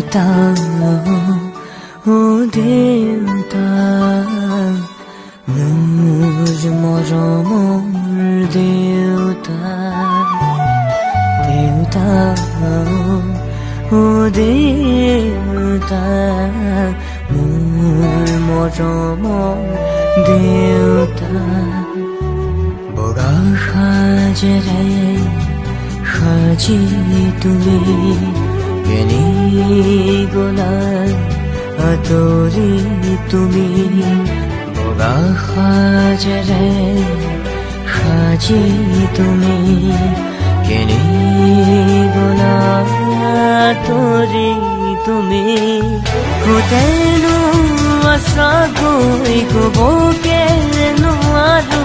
দেউতা ও দেউতা মোৰ মৰমৰ দেউতা দেউতা ও দেউতা মোৰ মৰমৰ দেউতা বগা সাজেৰে সাজি তুমি এনি গলা আতৰি তুমি বগা সাজেৰে সাজি তুমি এনি গলা আতৰি তুমি কোতেনো আশা গৈ ক'বকে নোৱাৰো